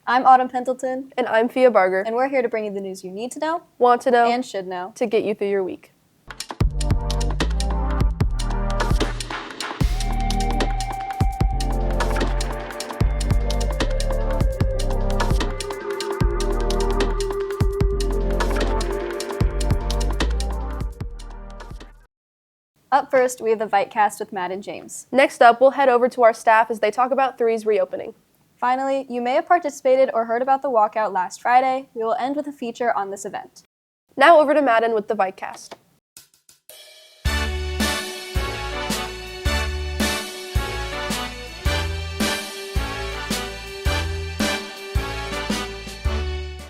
I'm Autumn Pendleton. And I'm Fia Barger. And we're here to bring you the news you need to know, want to know, and should know to get you through your week. Up first, we have the ViteCast with Matt and James. Next up, we'll head over to our staff as they talk about 3's reopening. Finally, you may have participated or heard about the walkout last Friday. We will end with a feature on this event. Now over to Madden with the ViteCast.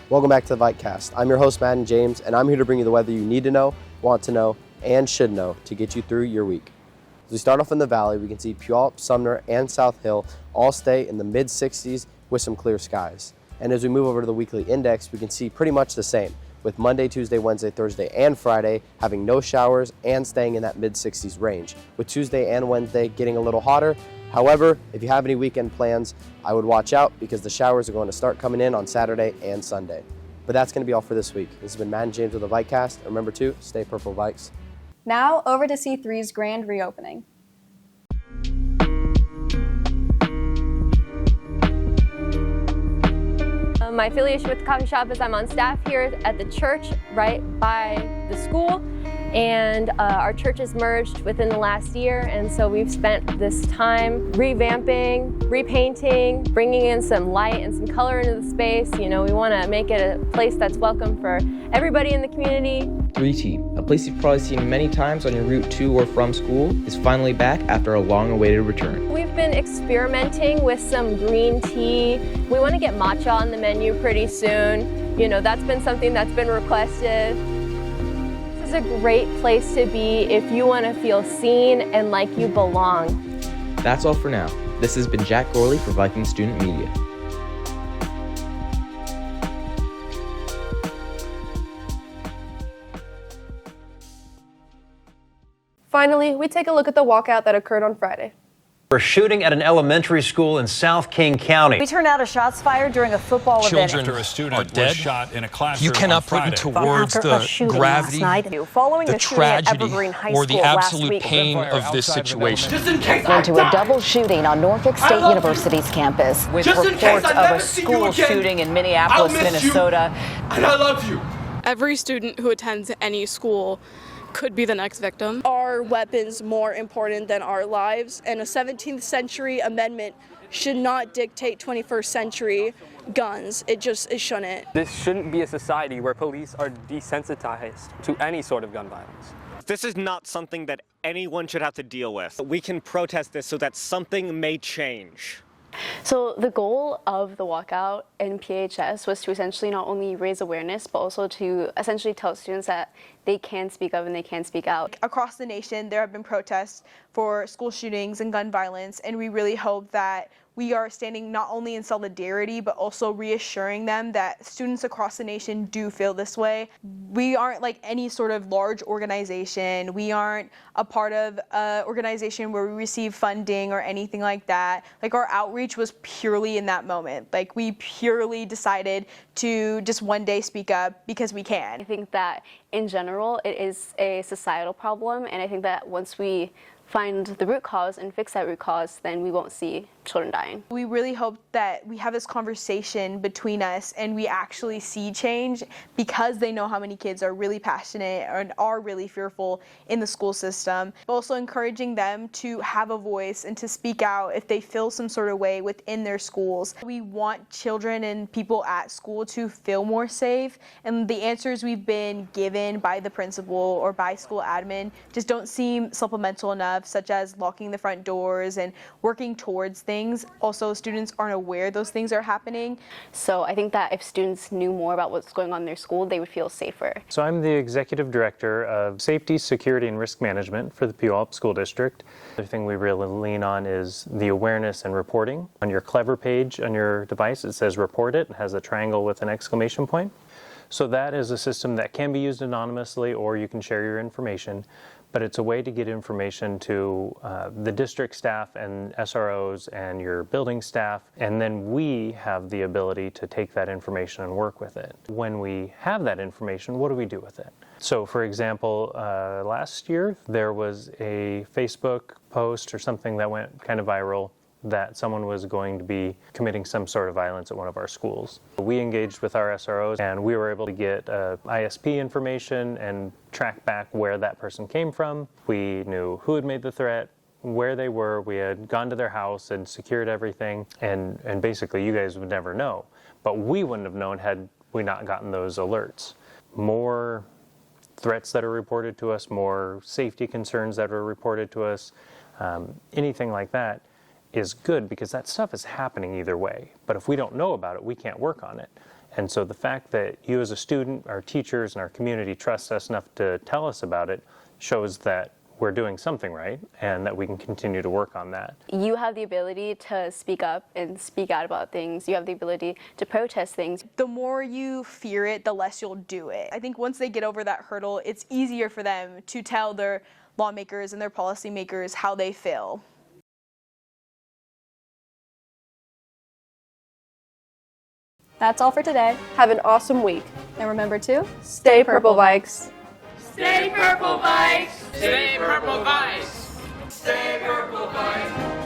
Welcome back to the ViteCast. I'm your host, Madden James, and I'm here to bring you the weather you need to know, want to know, and should know to get you through your week. As we start off in the valley, we can see Puyallup, Sumner, and South Hill all stay in the mid-60s with some clear skies. And as we move over to the weekly index, we can see pretty much the same, with Monday, Tuesday, Wednesday, Thursday, and Friday having no showers and staying in that mid-60s range, with Tuesday and Wednesday getting a little hotter. However, if you have any weekend plans, I would watch out because the showers are going to start coming in on Saturday and Sunday. But that's going to be all for this week. This has been Madden James with the ViteCast. Remember to stay purple, Vikes. Now, over to C3's grand reopening. My affiliation with the coffee shop is I'm on staff here at the church right by the school, and our church has merged within the last year, and so we've spent this time revamping, repainting, bringing in some light and some color into the space. You know, we want to make it a place that's welcome for everybody in the community. 3T, a place you've probably seen many times on your route to or from school, is finally back after a long-awaited return. We've been experimenting with some green tea. We want to get matcha on the menu pretty soon. You know, that's been something that's been requested. This is a great place to be if you want to feel seen and like you belong. That's all for now. This has been Jack Gorley for Viking Student Media. Finally, we take a look at the walkout that occurred on Friday. For shooting at an elementary school in South King County. We turned out a shots fired during a football event. Children after a student was shot in a classroom. You cannot put into words the gravity, the tragedy, or the absolute pain of this situation. Into a double shooting on Norfolk State University's campus, with reports of a school shooting in Minneapolis, Minnesota. And I love you. Every student who attends any school could be the next victim. Are weapons more important than our lives? And a 17th century amendment should not dictate 21st century guns. It shouldn't. This shouldn't be a society where police are desensitized to any sort of gun violence. This is not something that anyone should have to deal with. We can protest this so that something may change. So the goal of the walkout in PHS was to essentially not only raise awareness, but also to essentially tell students that they can speak up and they can speak out. Across the nation, there have been protests for school shootings and gun violence, and we really hope that we are standing not only in solidarity, but also reassuring them that students across the nation do feel this way. We aren't like any sort of large organization. We aren't a part of an organization where we receive funding or anything like that. Like, our outreach was purely in that moment. Like, we purely decided to just one day speak up because we can. I think that in general, it is a societal problem, and I think that once we find the root cause and fix that root cause, then we won't see children dying. We really hope that we have this conversation between us and we actually see change, because they know how many kids are really passionate and are really fearful in the school system. But also encouraging them to have a voice and to speak out if they feel some sort of way within their schools. We want children and people at school to feel more safe, and the answers we've been given by the principal or by school admin just don't seem supplemental enough, such as locking the front doors and working towards things. Also, students aren't aware those things are happening. So I think that if students knew more about what's going on in their school, they would feel safer. So I'm the Executive Director of Safety, Security, and Risk Management for the Puyallup School District. The thing we really lean on is the awareness and reporting. On your Clever page on your device, it says report it. It has a triangle with an exclamation point. So that is a system that can be used anonymously, or you can share your information. but it's a way to get information to the district staff and SROs and your building staff, and then we have the ability to take that information and work with it. When we have that information, what do we do with it? So for example, last year there was a Facebook post or something that went kind of viral that someone was going to be committing some sort of violence at one of our schools. We engaged with our SROs and we were able to get ISP information and track back where that person came from. We knew who had made the threat, where they were, we had gone to their house and secured everything, and basically you guys would never know. But we wouldn't have known had we not gotten those alerts. More threats that are reported to us, more safety concerns that are reported to us, anything like that is good because that stuff is happening either way. But if we don't know about it, we can't work on it. And so the fact that you as a student, our teachers, and our community trust us enough to tell us about it shows that we're doing something right and that we can continue to work on that. You have the ability to speak up and speak out about things. You have the ability to protest things. The more you fear it, the less you'll do it. I think once they get over that hurdle, it's easier for them to tell their lawmakers and their policymakers how they feel. That's all for today. Have an awesome week. And remember to stay purple, Vikes. Stay purple, Vikes. Stay purple, Vikes. Stay purple, Vikes.